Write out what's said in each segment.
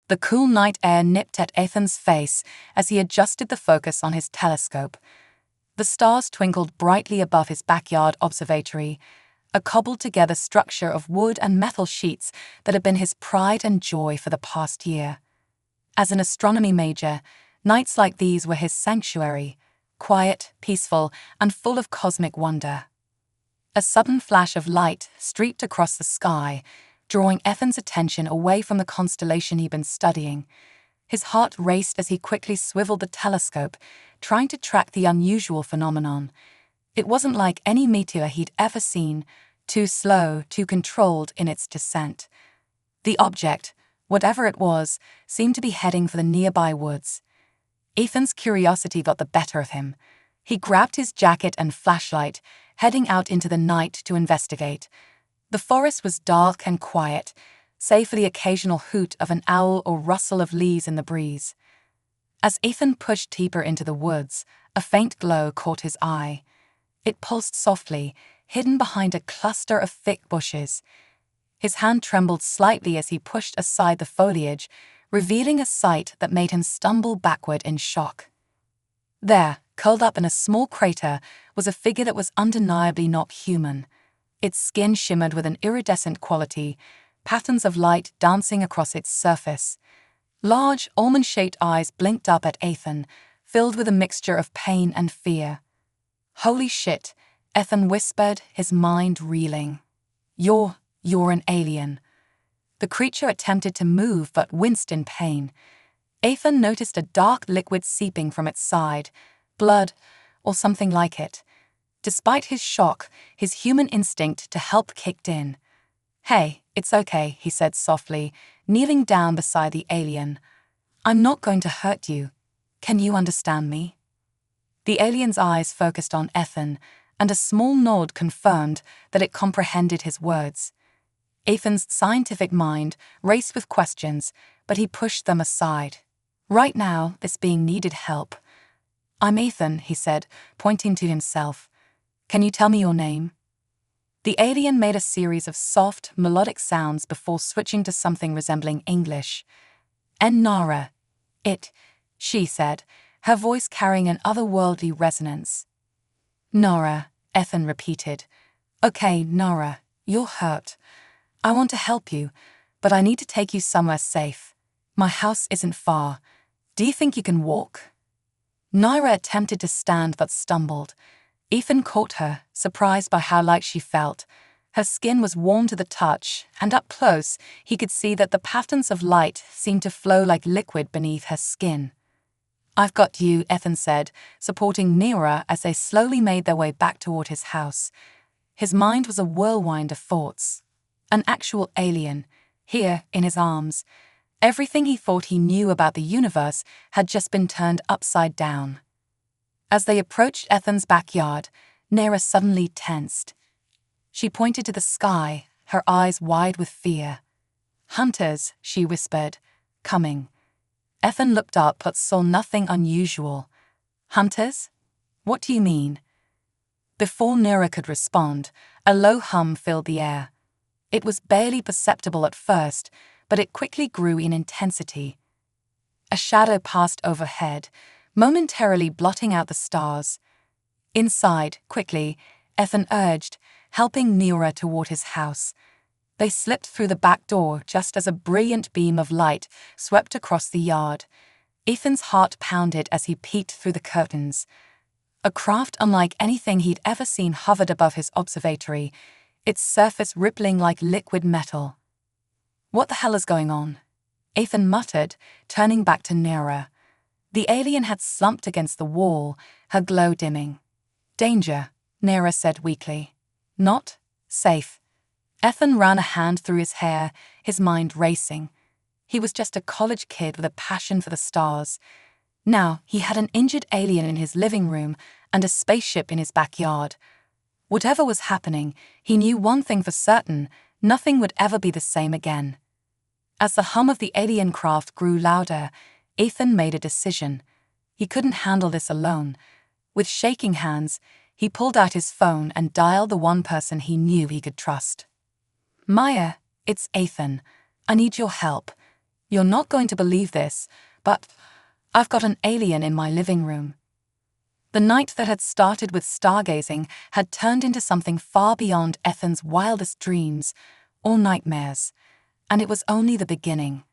The cool night air nipped at Ethan's face as he adjusted the focus on his telescope. The stars twinkled brightly above his backyard observatory, a cobbled-together structure of wood and metal sheets that had been his pride and joy for the past year. As an astronomy major, nights like these were his sanctuary, quiet, peaceful, and full of cosmic wonder. A sudden flash of light streaked across the sky, drawing Ethan's attention away from the constellation he'd been studying. His heart raced as he quickly swiveled the telescope, trying to track the unusual phenomenon. It wasn't like any meteor he'd ever seen, too slow, too controlled in its descent. The object, whatever it was, seemed to be heading for the nearby woods. Ethan's curiosity got the better of him. He grabbed his jacket and flashlight, heading out into the night to investigate. The forest was dark and quiet, save for the occasional hoot of an owl or rustle of leaves in the breeze. As Ethan pushed deeper into the woods, a faint glow caught his eye. It pulsed softly, hidden behind a cluster of thick bushes. His hand trembled slightly as he pushed aside the foliage, revealing a sight that made him stumble backward in shock. There, curled up in a small crater, was a figure that was undeniably not human. Its skin shimmered with an iridescent quality, patterns of light dancing across its surface. Large, almond-shaped eyes blinked up at Ethan, filled with a mixture of pain and fear. "Holy shit," Ethan whispered, his mind reeling. You're an alien." The creature attempted to move but winced in pain. Ethan noticed a dark liquid seeping from its side, blood, or something like it. Despite his shock, his human instinct to help kicked in. "Hey, it's okay," he said softly, kneeling down beside the alien. "I'm not going to hurt you. Can you understand me?" The alien's eyes focused on Ethan, and a small nod confirmed that it comprehended his words. Ethan's scientific mind raced with questions, but he pushed them aside. Right now, this being needed help. "I'm Ethan," he said, pointing to himself. "Can you tell me your name?" The alien made a series of soft, melodic sounds before switching to something resembling English. "And Nara. She said, her voice carrying an otherworldly resonance. "Nara," Ethan repeated. "Okay, Nara, you're hurt. I want to help you, but I need to take you somewhere safe. My house isn't far. Do you think you can walk?" Nara attempted to stand but stumbled. Ethan caught her, surprised by how light she felt. Her skin was warm to the touch, and up close, he could see that the patterns of light seemed to flow like liquid beneath her skin. "I've got you," Ethan said, supporting Nara as they slowly made their way back toward his house. His mind was a whirlwind of thoughts. An actual alien, here in his arms. Everything he thought he knew about the universe had just been turned upside down. As they approached Ethan's backyard, Nara suddenly tensed. She pointed to the sky, her eyes wide with fear. "Hunters," she whispered, "coming." Ethan looked up but saw nothing unusual. "Hunters? What do you mean?" Before Nara could respond, a low hum filled the air. It was barely perceptible at first, but it quickly grew in intensity. A shadow passed overhead, momentarily blotting out the stars. "Inside, quickly," Ethan urged, helping Nara toward his house. They slipped through the back door just as a brilliant beam of light swept across the yard. Ethan's heart pounded as he peeked through the curtains. A craft unlike anything he'd ever seen hovered above his observatory, its surface rippling like liquid metal. "What the hell is going on?" Ethan muttered, turning back to Nara. The alien had slumped against the wall, her glow dimming. "Danger," Nara said weakly. "Not safe." Ethan ran a hand through his hair, his mind racing. He was just a college kid with a passion for the stars. Now he had an injured alien in his living room and a spaceship in his backyard. Whatever was happening, he knew one thing for certain: nothing would ever be the same again. As the hum of the alien craft grew louder, Ethan made a decision. He couldn't handle this alone. With shaking hands, he pulled out his phone and dialed the one person he knew he could trust. "Maya, it's Ethan. I need your help. You're not going to believe this, but I've got an alien in my living room. The night that had started with stargazing had turned into something far beyond Ethan's wildest dreams or nightmares, and it was only the beginning.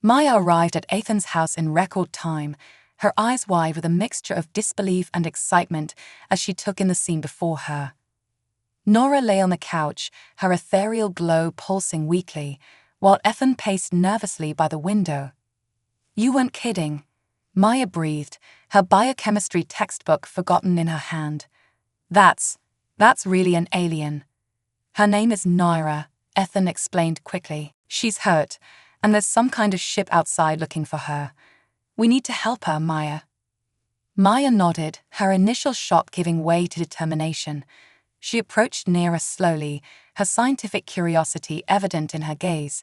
Maya arrived at Ethan's house in record time, her eyes wide with a mixture of disbelief and excitement as she took in the scene before her. Nora lay on the couch, her ethereal glow pulsing weakly, while Ethan paced nervously by the window. "You weren't kidding," Maya breathed, her biochemistry textbook forgotten in her hand. That's really an alien. Her name is Naira," Ethan explained quickly. "She's hurt, and there's some kind of ship outside looking for her. We need to help her, Maya." Maya nodded, her initial shock giving way to determination. She approached Naira slowly, her scientific curiosity evident in her gaze.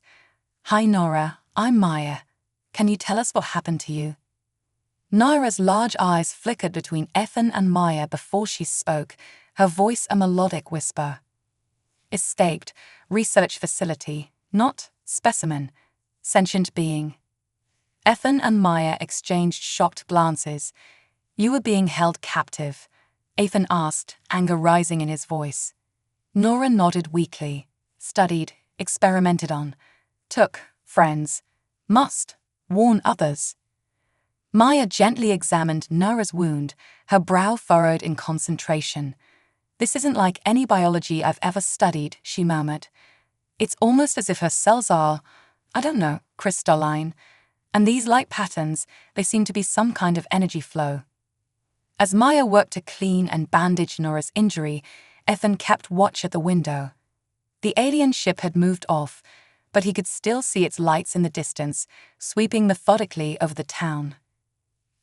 "Hi, Nora, I'm Maya. Can you tell us what happened to you?" Naira's large eyes flickered between Ethan and Maya before she spoke, her voice a melodic whisper. "Escaped, research facility, not specimen, sentient being." Ethan and Maya exchanged shocked glances. "You were being held captive?" Ethan asked, anger rising in his voice. Nora nodded weakly. "Studied, experimented on. Took, friends. Must, warn others." Maya gently examined Nora's wound, her brow furrowed in concentration. "This isn't like any biology I've ever studied," she murmured. "It's almost as if her cells are, I don't know, crystalline. And these light patterns, they seem to be some kind of energy flow." As Maya worked to clean and bandage Nora's injury, Ethan kept watch at the window. The alien ship had moved off, but he could still see its lights in the distance, sweeping methodically over the town.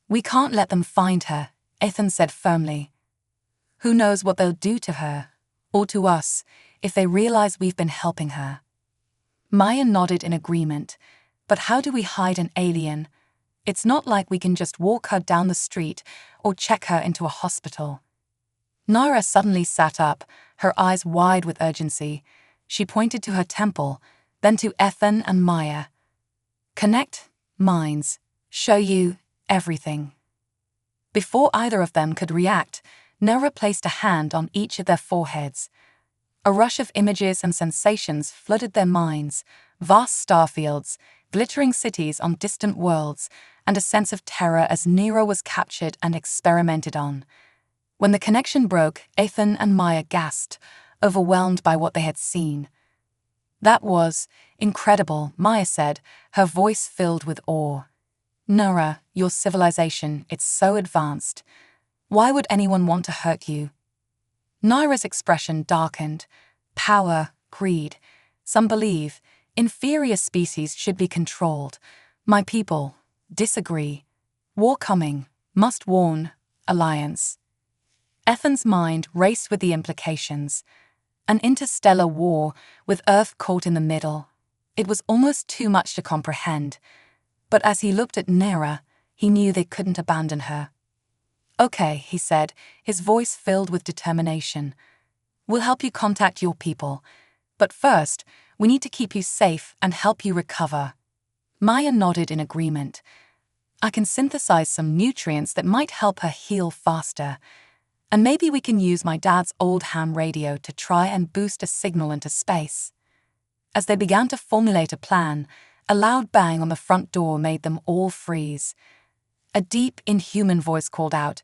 "We can't let them find her," Ethan said firmly. "Who knows what they'll do to her, or to us, if they realize we've been helping her." Maya nodded in agreement. "But how do we hide an alien? It's not like we can just walk her down the street or check her into a hospital." Naira suddenly sat up, her eyes wide with urgency. She pointed to her temple, then to Ethan and Maya. "Connect minds. Show you everything." Before either of them could react, Naira placed a hand on each of their foreheads. A rush of images and sensations flooded their minds: vast starfields, glittering cities on distant worlds, and a sense of terror as Nero was captured and experimented on. When the connection broke, Ethan and Maya gasped, overwhelmed by what they had seen. "That was incredible," Maya said, her voice filled with awe. "Nora, your civilization, it's so advanced. Why would anyone want to hurt you?" Naira's expression darkened. "Power, greed. Some believe inferior species should be controlled. My people disagree. War coming. Must warn. Alliance." Ethan's mind raced with the implications. An interstellar war, with Earth caught in the middle. It was almost too much to comprehend. But as he looked at Naira, he knew they couldn't abandon her. "Okay," he said, his voice filled with determination. "We'll help you contact your people. But first, we need to keep you safe and help you recover." Maya nodded in agreement. "I can synthesize some nutrients that might help her heal faster. And maybe we can use my dad's old ham radio to try and boost a signal into space." As they began to formulate a plan, a loud bang on the front door made them all freeze. A deep, inhuman voice called out,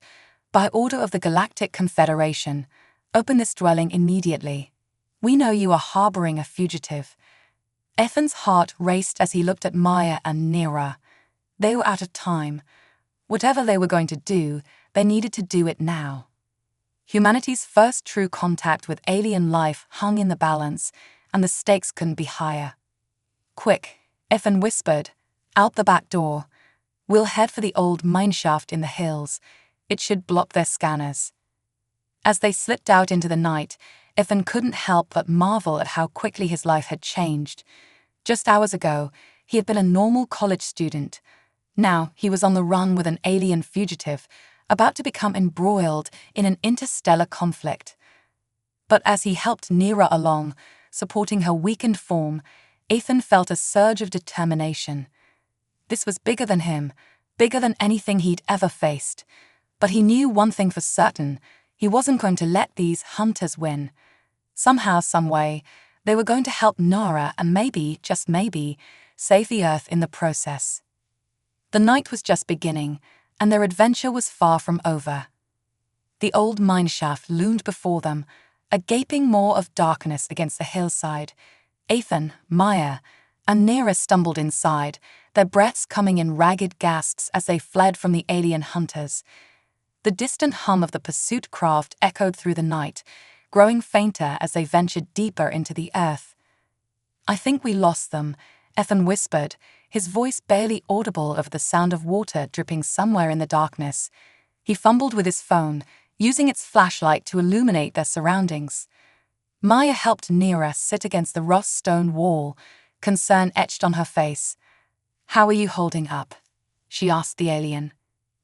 "By order of the Galactic Confederation, open this dwelling immediately. We know you are harboring a fugitive." Ethan's heart raced as he looked at Maya and Naira. They were out of time. Whatever they were going to do, they needed to do it now. Humanity's first true contact with alien life hung in the balance, and the stakes couldn't be higher. "Quick," Ethan whispered, "out the back door. We'll head for the old mineshaft in the hills. It should block their scanners." As they slipped out into the night, Ethan couldn't help but marvel at how quickly his life had changed. Just hours ago, he had been a normal college student. Now he was on the run with an alien fugitive, about to become embroiled in an interstellar conflict. But as he helped Naira along, supporting her weakened form, Ethan felt a surge of determination. This was bigger than him, bigger than anything he'd ever faced. But he knew one thing for certain: he wasn't going to let these hunters win. Somehow, someway, they were going to help Nara and maybe, just maybe, save the Earth in the process. The night was just beginning, and their adventure was far from over. The old mineshaft loomed before them, a gaping maw of darkness against the hillside. Ethan, Maya, and Nera stumbled inside, their breaths coming in ragged gasps as they fled from the alien hunters. The distant hum of the pursuit craft echoed through the night, growing fainter as they ventured deeper into the earth. "I think we lost them," Ethan whispered, his voice barely audible over the sound of water dripping somewhere in the darkness. He fumbled with his phone, using its flashlight to illuminate their surroundings. Maya helped Nera sit against the rough stone wall, concern etched on her face. "How are you holding up?" she asked the alien.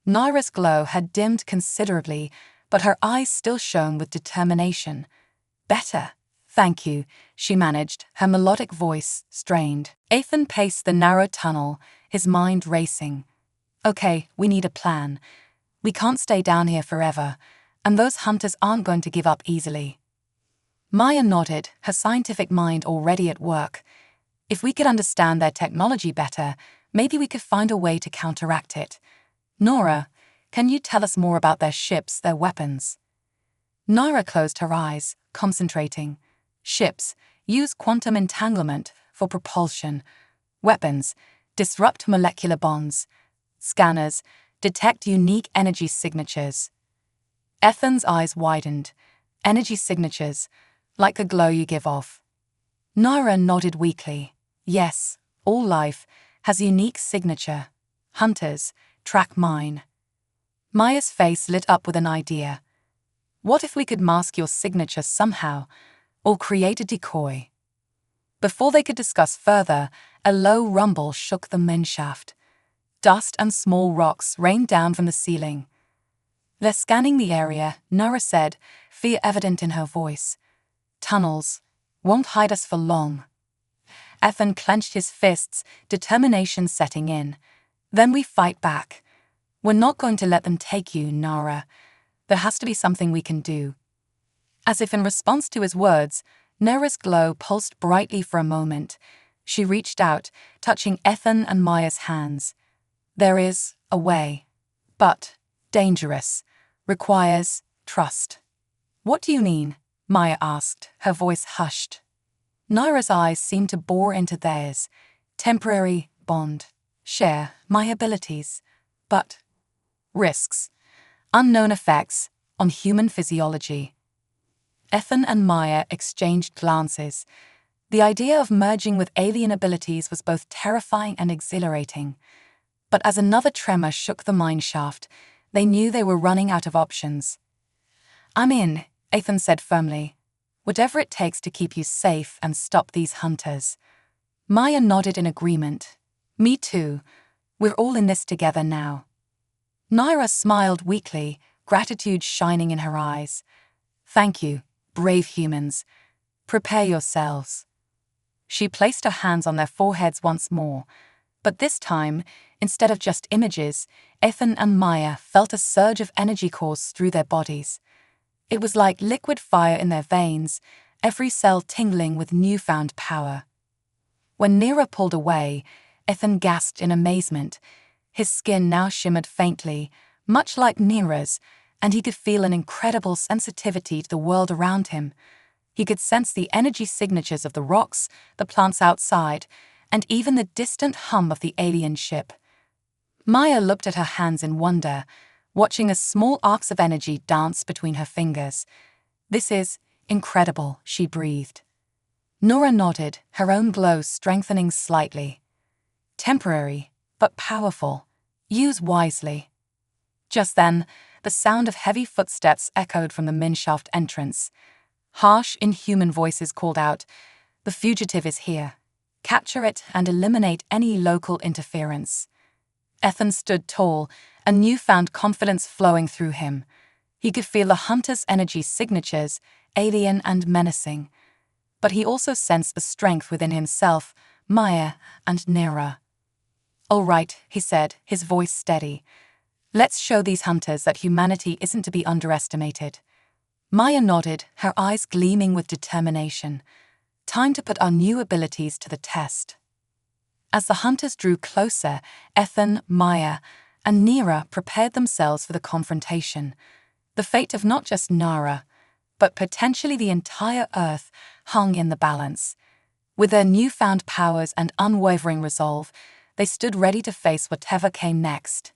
Nara's glow had dimmed considerably, but her eyes still shone with determination. "Better, thank you," she managed, her melodic voice strained. Ethan paced the narrow tunnel, his mind racing. "Okay, we need a plan. We can't stay down here forever, and those hunters aren't going to give up easily." Maya nodded, her scientific mind already at work. "If we could understand their technology better, maybe we could find a way to counteract it. Nora, can you tell us more about their ships, their weapons?" Nara closed her eyes, concentrating. "Ships use quantum entanglement for propulsion. Weapons disrupt molecular bonds. Scanners detect unique energy signatures." Ethan's eyes widened. "Energy signatures, like a glow you give off." Nara nodded weakly. "Yes, all life has a unique signature. Hunters track mine." Maya's face lit up with an idea. "What if we could mask your signature somehow, or create a decoy?" Before they could discuss further, a low rumble shook the mineshaft. Dust and small rocks rained down from the ceiling. "They're scanning the area," Nara said, fear evident in her voice. "Tunnels won't hide us for long." Ethan clenched his fists, determination setting in. "Then we fight back. We're not going to let them take you, Nara. There has to be something we can do." As if in response to his words, Nara's glow pulsed brightly for a moment. She reached out, touching Ethan and Maya's hands. "There is a way, but dangerous, requires trust." "What do you mean?" Maya asked, her voice hushed. Nara's eyes seemed to bore into theirs. "Temporary bond. Share my abilities. But risks. Unknown effects on human physiology." Ethan and Maya exchanged glances. The idea of merging with alien abilities was both terrifying and exhilarating. But as another tremor shook the mineshaft, they knew they were running out of options. "I'm in," Ethan said firmly. "Whatever it takes to keep you safe and stop these hunters." Maya nodded in agreement. "Me too. We're all in this together now." Nara smiled weakly, gratitude shining in her eyes. "Thank you, brave humans. Prepare yourselves." She placed her hands on their foreheads once more, but this time, instead of just images, Ethan and Maya felt a surge of energy course through their bodies. It was like liquid fire in their veins, every cell tingling with newfound power. When Nera pulled away, Ethan gasped in amazement. His skin now shimmered faintly, much like Nera's, and he could feel an incredible sensitivity to the world around him. He could sense the energy signatures of the rocks, the plants outside, and even the distant hum of the alien ship. Maya looked at her hands in wonder, watching as small arcs of energy dance between her fingers. "This is incredible," she breathed. Nora nodded, her own glow strengthening slightly. "Temporary, but powerful. Use wisely." Just then, the sound of heavy footsteps echoed from the mineshaft entrance. Harsh, inhuman voices called out, "The fugitive is here. Capture it and eliminate any local interference." Ethan stood tall, a newfound confidence flowing through him. He could feel the hunter's energy signatures, alien and menacing. But he also sensed the strength within himself, Maya, and Nera. "All right," he said, his voice steady. "Let's show these hunters that humanity isn't to be underestimated." Maya nodded, her eyes gleaming with determination. "Time to put our new abilities to the test." As the hunters drew closer, Ethan, Maya, and Nira prepared themselves for the confrontation. The fate of not just Nara, but potentially the entire Earth, hung in the balance. With their newfound powers and unwavering resolve, they stood ready to face whatever came next.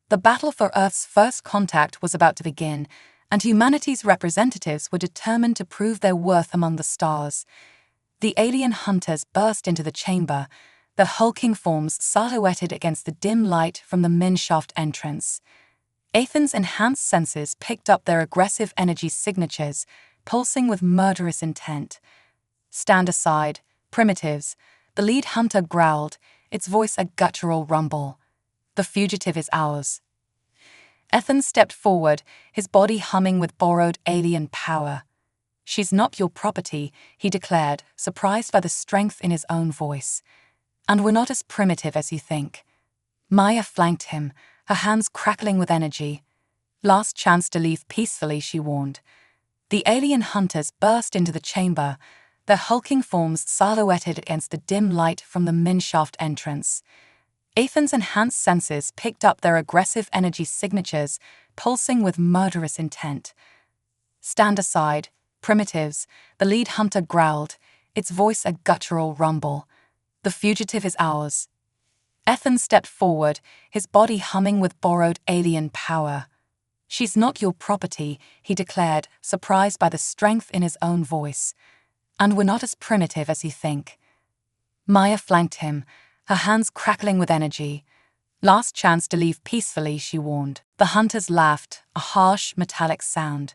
The battle for Earth's first contact was about to begin, and humanity's representatives were determined to prove their worth among the stars. The alien hunters burst into the chamber, their hulking forms silhouetted against the dim light from the mineshaft entrance. Ethan's enhanced senses picked up their aggressive energy signatures, pulsing with murderous intent. "Stand aside, primitives," the lead hunter growled, its voice a guttural rumble. "The fugitive is ours." Ethan stepped forward, his body humming with borrowed alien power. "She's not your property," he declared, surprised by the strength in his own voice. "And we're not as primitive as you think." Maya flanked him, her hands crackling with energy. "Last chance to leave peacefully," she warned. The alien hunters burst into the chamber, their hulking forms silhouetted against the dim light from the mineshaft entrance. Ethan's enhanced senses picked up their aggressive energy signatures, pulsing with murderous intent. "Stand aside, primitives," the lead hunter growled, its voice a guttural rumble. "The fugitive is ours." Ethan stepped forward, his body humming with borrowed alien power. "She's not your property," he declared, surprised by the strength in his own voice. "And we're not as primitive as you think." Maya flanked him, her hands crackling with energy. "Last chance to leave peacefully," she warned. The hunters laughed, a harsh, metallic sound.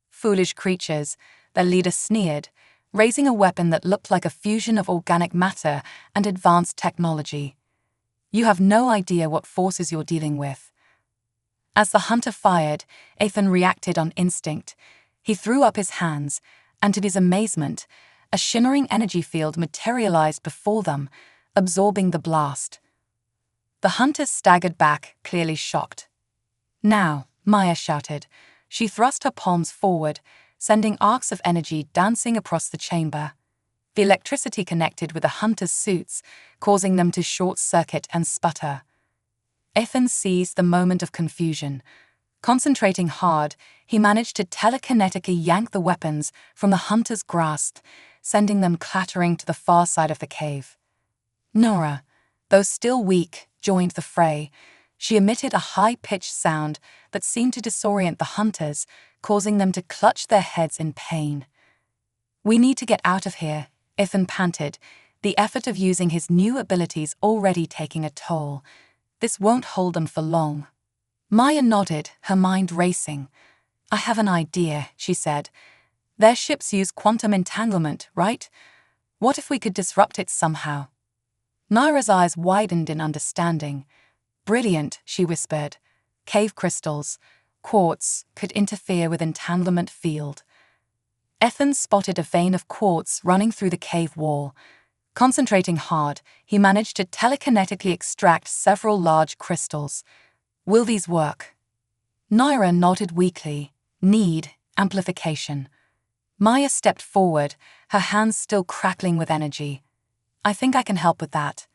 "Foolish creatures," their leader sneered, raising a weapon that looked like a fusion of organic matter and advanced technology. "You have no idea what forces you're dealing with." As the hunter fired, Ethan reacted on instinct. He threw up his hands, and to his amazement, a shimmering energy field materialized before them, absorbing the blast. The hunters staggered back, clearly shocked. "Now," Maya shouted. She thrust her palms forward, sending arcs of energy dancing across the chamber. The electricity connected with the hunters' suits, causing them to short-circuit and sputter. Ethan seized the moment of confusion. Concentrating hard, he managed to telekinetically yank the weapons from the hunter's grasp, sending them clattering to the far side of the cave. Nora, though still weak, joined the fray. She emitted a high-pitched sound that seemed to disorient the hunters, causing them to clutch their heads in pain. "We need to get out of here," Ethan panted, the effort of using his new abilities already taking a toll. "This won't hold them for long." Maya nodded, her mind racing. "I have an idea," she said. "Their ships use quantum entanglement, right? What if we could disrupt it somehow?" Naira's eyes widened in understanding. "Brilliant," she whispered. "Cave crystals, quartz, could interfere with entanglement field." Ethan spotted a vein of quartz running through the cave wall. Concentrating hard, he managed to telekinetically extract several large crystals. "Will these work?" Naira nodded weakly. "Need amplification." Maya stepped forward, her hands still crackling with energy. "I think I can help with that."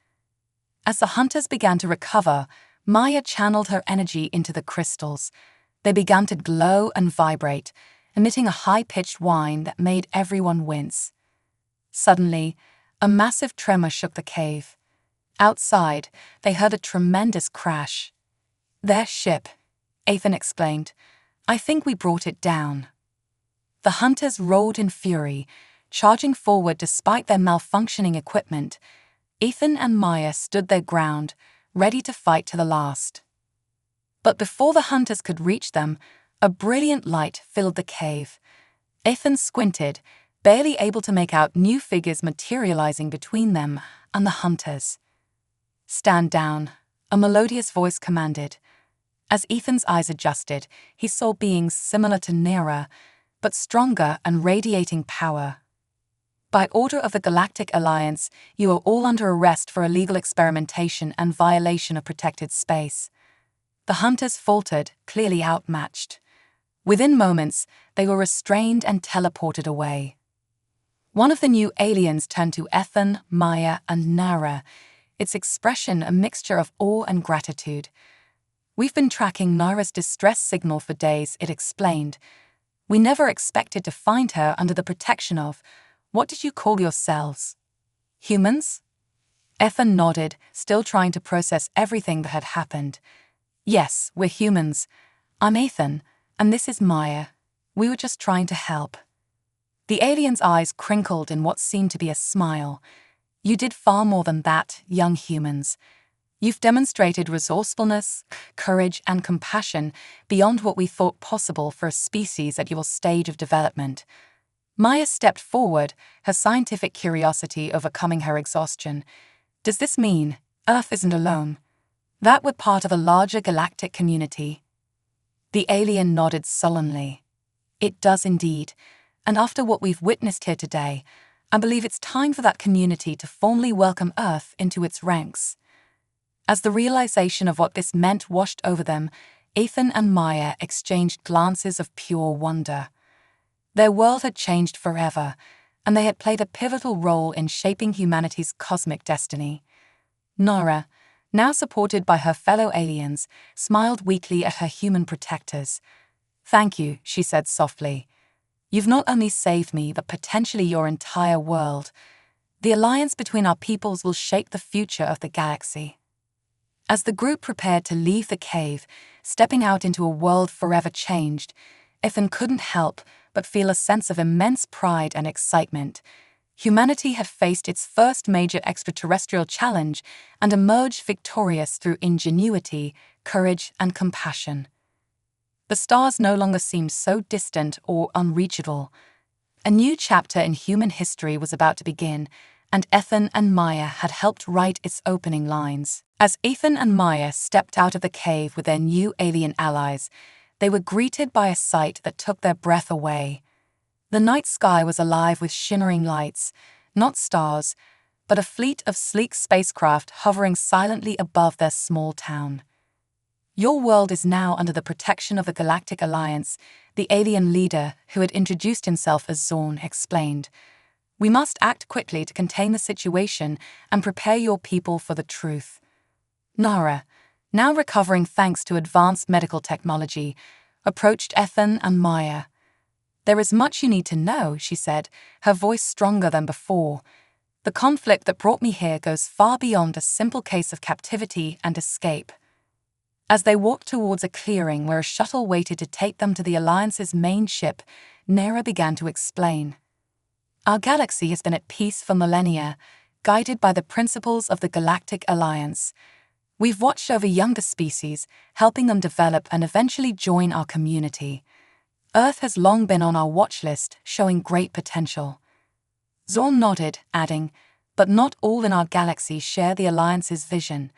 As the hunters began to recover, Maya channeled her energy into the crystals. They began to glow and vibrate, emitting a high-pitched whine that made everyone wince. Suddenly, a massive tremor shook the cave. Outside, they heard a tremendous crash. "Their ship," Ethan explained. "I think we brought it down." The hunters roared in fury, charging forward despite their malfunctioning equipment. Ethan and Maya stood their ground, ready to fight to the last. But before the hunters could reach them, a brilliant light filled the cave. Ethan squinted, barely able to make out new figures materializing between them and the hunters. "Stand down," a melodious voice commanded. As Ethan's eyes adjusted, he saw beings similar to Nira, but stronger and radiating power. By order of the Galactic Alliance, you are all under arrest for illegal experimentation and violation of protected space. The hunters faltered, clearly outmatched. Within moments, they were restrained and teleported away. One of the new aliens turned to Ethan, Maya, and Nara, its expression a mixture of awe and gratitude. "We've been tracking Nara's distress signal for days," it explained. "We never expected to find her under the protection of, what did you call yourselves? Humans?" Ethan nodded, still trying to process everything that had happened. "Yes, we're humans. I'm Ethan, and this is Maya. We were just trying to help." The alien's eyes crinkled in what seemed to be a smile. "You did far more than that, young humans. You've demonstrated resourcefulness, courage, and compassion beyond what we thought possible for a species at your stage of development." Maya stepped forward, her scientific curiosity overcoming her exhaustion. "Does this mean Earth isn't alone? That we're part of a larger galactic community?" The alien nodded sullenly. "It does indeed, and after what we've witnessed here today, I believe it's time for that community to formally welcome Earth into its ranks." As the realization of what this meant washed over them, Ethan and Maya exchanged glances of pure wonder. Their world had changed forever, and they had played a pivotal role in shaping humanity's cosmic destiny. Nara, now supported by her fellow aliens, smiled weakly at her human protectors. "Thank you," she said softly. "You've not only saved me, but potentially your entire world. The alliance between our peoples will shape the future of the galaxy." As the group prepared to leave the cave, stepping out into a world forever changed, Ethan couldn't help but feel a sense of immense pride and excitement. Humanity had faced its first major extraterrestrial challenge and emerged victorious through ingenuity, courage, and compassion. The stars no longer seemed so distant or unreachable. A new chapter in human history was about to begin, and Ethan and Maya had helped write its opening lines. As Ethan and Maya stepped out of the cave with their new alien allies, they were greeted by a sight that took their breath away. The night sky was alive with shimmering lights, not stars, but a fleet of sleek spacecraft hovering silently above their small town. "Your world is now under the protection of the Galactic Alliance," the alien leader, who had introduced himself as Zorn, explained. "We must act quickly to contain the situation and prepare your people for the truth." Nara, now recovering thanks to advanced medical technology, approached Ethan and Maya. "There is much you need to know," she said, her voice stronger than before. "The conflict that brought me here goes far beyond a simple case of captivity and escape." As they walked towards a clearing where a shuttle waited to take them to the Alliance's main ship, Nara began to explain. "Our galaxy has been at peace for millennia, guided by the principles of the Galactic Alliance. We've watched over younger species, helping them develop and eventually join our community. Earth has long been on our watch list, showing great potential." Zorn nodded, adding, "But not all in our galaxy share the Alliance's vision.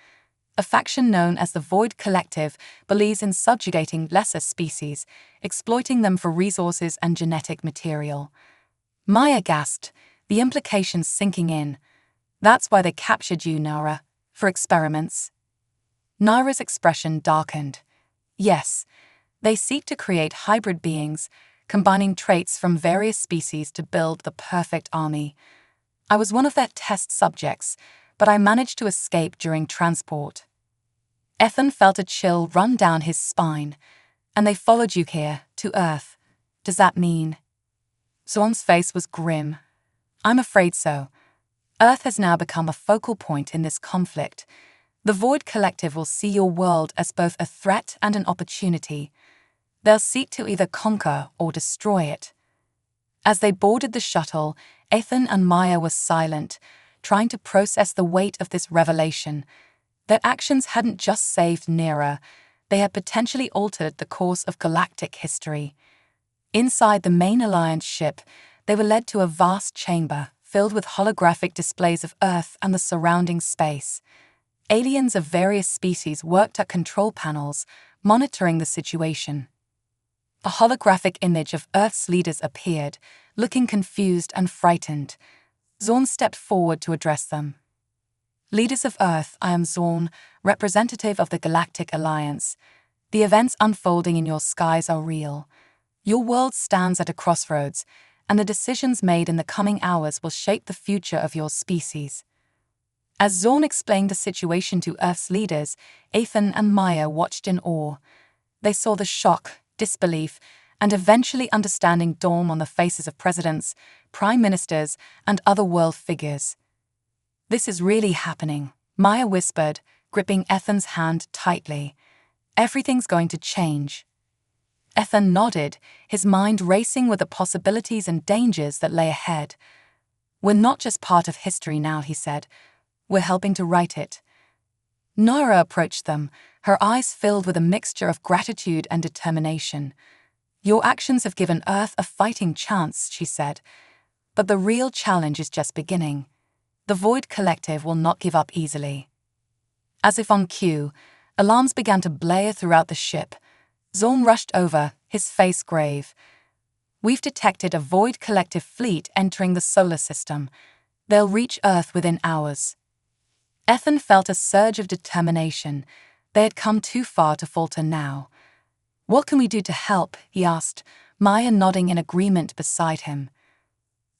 A faction known as the Void Collective believes in subjugating lesser species, exploiting them for resources and genetic material." Maya gasped, the implications sinking in. "That's why they captured you, Nara, for experiments." Nara's expression darkened. "Yes, they seek to create hybrid beings, combining traits from various species to build the perfect army. I was one of their test subjects, but I managed to escape during transport." Ethan felt a chill run down his spine. "And they followed you here, to Earth. Does that mean?" Zorn's face was grim. "I'm afraid so. Earth has now become a focal point in this conflict. The Void Collective will see your world as both a threat and an opportunity. They'll seek to either conquer or destroy it." As they boarded the shuttle, Ethan and Maya were silent, trying to process the weight of this revelation. Their actions hadn't just saved Nara, they had potentially altered the course of galactic history. Inside the main Alliance ship, they were led to a vast chamber filled with holographic displays of Earth and the surrounding space. Aliens of various species worked at control panels, monitoring the situation. A holographic image of Earth's leaders appeared, looking confused and frightened. Zorn stepped forward to address them. Leaders of Earth, I am Zorn, representative of the Galactic Alliance. The events unfolding in your skies are real. Your world stands at a crossroads, and the decisions made in the coming hours will shape the future of your species. As Zorn explained the situation to Earth's leaders, Ethan and Maya watched in awe. They saw the shock, disbelief, and eventually understanding dawn on the faces of presidents, prime ministers, and other world figures. This is really happening, Maya whispered, gripping Ethan's hand tightly. Everything's going to change. Ethan nodded, his mind racing with the possibilities and dangers that lay ahead. We're not just part of history now, he said. We're helping to write it. Nara approached them, her eyes filled with a mixture of gratitude and determination. Your actions have given Earth a fighting chance, she said. But the real challenge is just beginning. The Void Collective will not give up easily. As if on cue, alarms began to blare throughout the ship. Zorn rushed over, his face grave. We've detected a Void Collective fleet entering the solar system. They'll reach Earth within hours. Ethan felt a surge of determination. They had come too far to falter now. What can we do to help? He asked, Maya nodding in agreement beside him.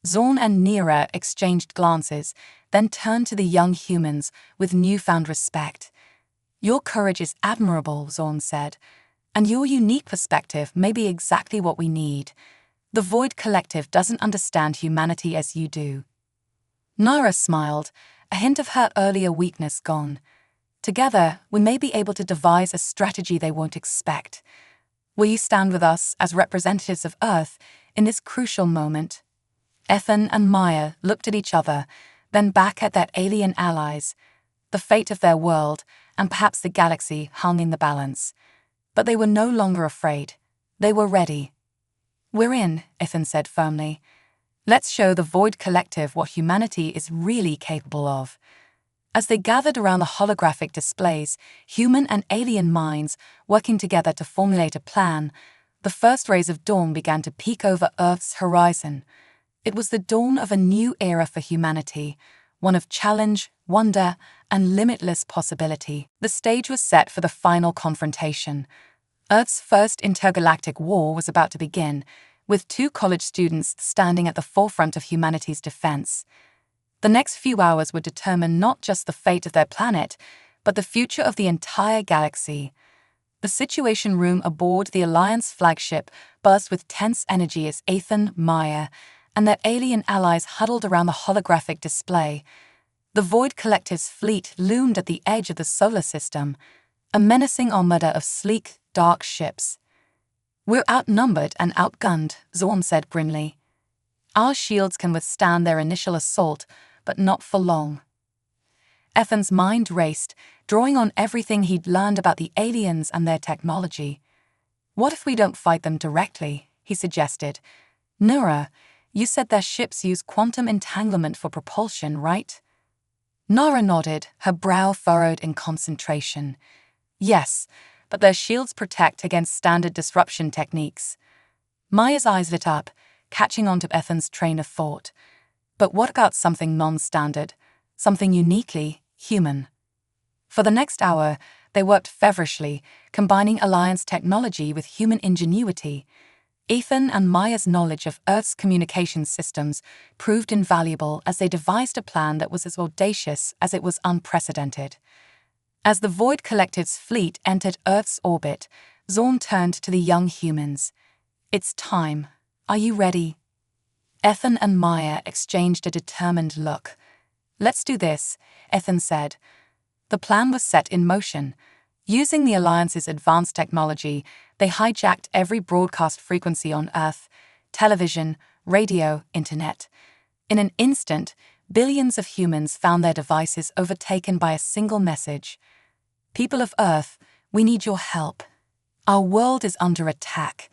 Zorn and Nira exchanged glances, then turned to the young humans with newfound respect. Your courage is admirable, Zorn said, and your unique perspective may be exactly what we need. The Void Collective doesn't understand humanity as you do. Nara smiled, a hint of her earlier weakness gone. Together, we may be able to devise a strategy they won't expect. Will you stand with us as representatives of Earth in this crucial moment? Ethan and Maya looked at each other, then back at their alien allies. The fate of their world, and perhaps the galaxy, hung in the balance. But they were no longer afraid. They were ready. We're in, Ethan said firmly. Let's show the Void Collective what humanity is really capable of. As they gathered around the holographic displays, human and alien minds working together to formulate a plan, the first rays of dawn began to peek over Earth's horizon. It was the dawn of a new era for humanity, one of challenge, wonder, and limitless possibility. The stage was set for the final confrontation. Earth's first intergalactic war was about to begin, with 2 college students standing at the forefront of humanity's defense. The next few hours would determine not just the fate of their planet, but the future of the entire galaxy. The Situation Room aboard the Alliance flagship buzzed with tense energy as Ethan, Maya, and their alien allies huddled around the holographic display. The Void Collective's fleet loomed at the edge of the solar system, a menacing armada of sleek, dark ships. We're outnumbered and outgunned, Zorn said grimly. Our shields can withstand their initial assault, but not for long. Ethan's mind raced, drawing on everything he'd learned about the aliens and their technology. What if we don't fight them directly? He suggested. Nura, you said their ships use quantum entanglement for propulsion, right? Nara nodded, her brow furrowed in concentration. Yes, but their shields protect against standard disruption techniques. Maya's eyes lit up, catching on to Ethan's train of thought. But what about something non-standard, something uniquely human? For the next hour, they worked feverishly, combining Alliance technology with human ingenuity. Ethan and Maya's knowledge of Earth's communication systems proved invaluable as they devised a plan that was as audacious as it was unprecedented. As the Void Collective's fleet entered Earth's orbit, Zorn turned to the young humans. It's time. Are you ready? Ethan and Maya exchanged a determined look. Let's do this, Ethan said. The plan was set in motion. Using the Alliance's advanced technology, they hijacked every broadcast frequency on Earth, television, radio, internet. In an instant, billions of humans found their devices overtaken by a single message. People of Earth, we need your help. Our world is under attack.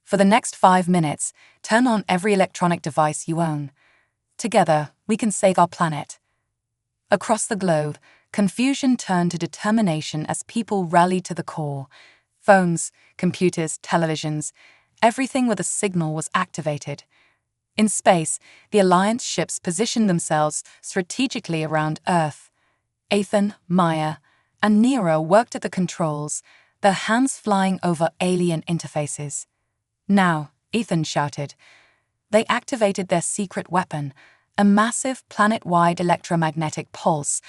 For the next 5 minutes, turn on every electronic device you own. Together, we can save our planet. Across the globe, confusion turned to determination as people rallied to the core. Phones, computers, televisions, everything with a signal was activated. In space, the Alliance ships positioned themselves strategically around Earth. Ethan, Maya, and Nero worked at the controls, their hands flying over alien interfaces. "Now," Ethan shouted. They activated their secret weapon, a massive planet-wide electromagnetic pulse,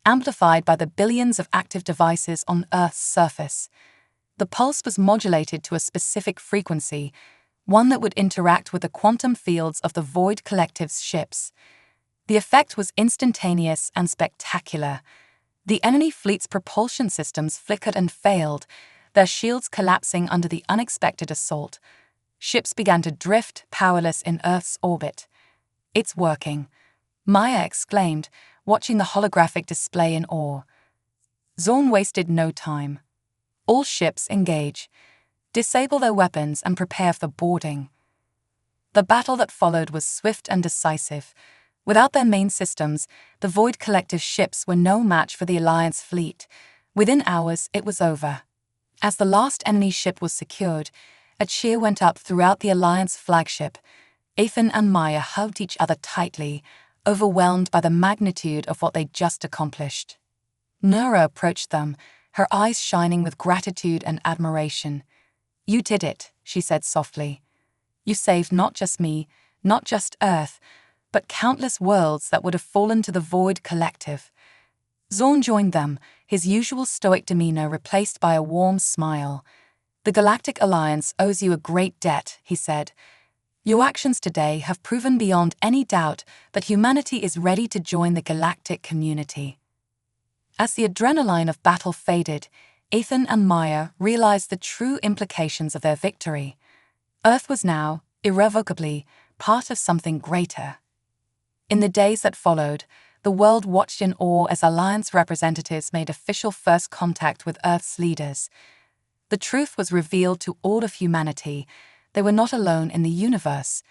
amplified by the billions of active devices on Earth's surface. The pulse was modulated to a specific frequency, one that would interact with the quantum fields of the Void Collective's ships. The effect was instantaneous and spectacular. The enemy fleet's propulsion systems flickered and failed, their shields collapsing under the unexpected assault. Ships began to drift, powerless in Earth's orbit. "It's working," Maya exclaimed, watching the holographic display in awe. Zorn wasted no time. "All ships engage. Disable their weapons and prepare for boarding." The battle that followed was swift and decisive. Without their main systems, the Void Collective ships were no match for the Alliance fleet. Within hours, it was over. As the last enemy ship was secured, a cheer went up throughout the Alliance flagship. Ethan and Maya hugged each other tightly, overwhelmed by the magnitude of what they'd just accomplished. Nora approached them, her eyes shining with gratitude and admiration. "You did it," she said softly. "You saved not just me, not just Earth, but countless worlds that would have fallen to the Void Collective." Zorn joined them, his usual stoic demeanor replaced by a warm smile. "The Galactic Alliance owes you a great debt," he said. "Your actions today have proven beyond any doubt that humanity is ready to join the galactic community." As the adrenaline of battle faded, Ethan and Maya realized the true implications of their victory. Earth was now, irrevocably, part of something greater. In the days that followed, the world watched in awe as Alliance representatives made official first contact with Earth's leaders. The truth was revealed to all of humanity. They were not alone in the universe,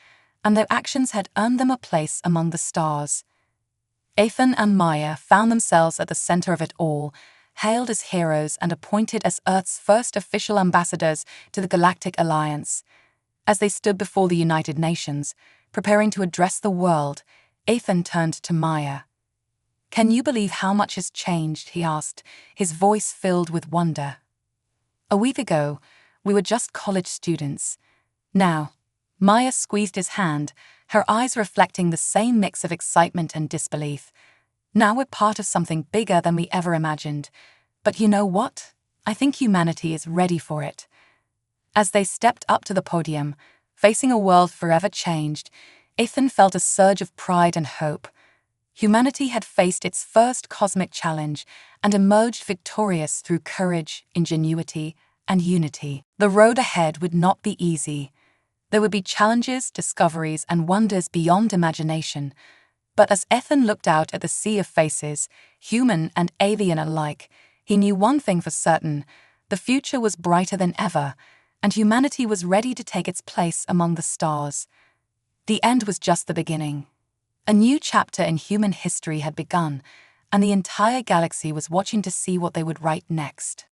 and their actions had earned them a place among the stars. Ethan and Maya found themselves at the center of it all, hailed as heroes and appointed as Earth's first official ambassadors to the Galactic Alliance. As they stood before the United Nations, preparing to address the world, Ethan turned to Maya. "Can you believe how much has changed?" he asked, his voice filled with wonder. "A week ago, we were just college students. Now," Maya squeezed his hand, her eyes reflecting the same mix of excitement and disbelief. "Now we're part of something bigger than we ever imagined. But you know what? I think humanity is ready for it." As they stepped up to the podium, facing a world forever changed, Ethan felt a surge of pride and hope. Humanity had faced its first cosmic challenge and emerged victorious through courage, ingenuity, and unity. The road ahead would not be easy. There would be challenges, discoveries, and wonders beyond imagination. But as Ethan looked out at the sea of faces, human and alien alike, he knew one thing for certain: the future was brighter than ever, and humanity was ready to take its place among the stars. The end was just the beginning. A new chapter in human history had begun, and the entire galaxy was watching to see what they would write next.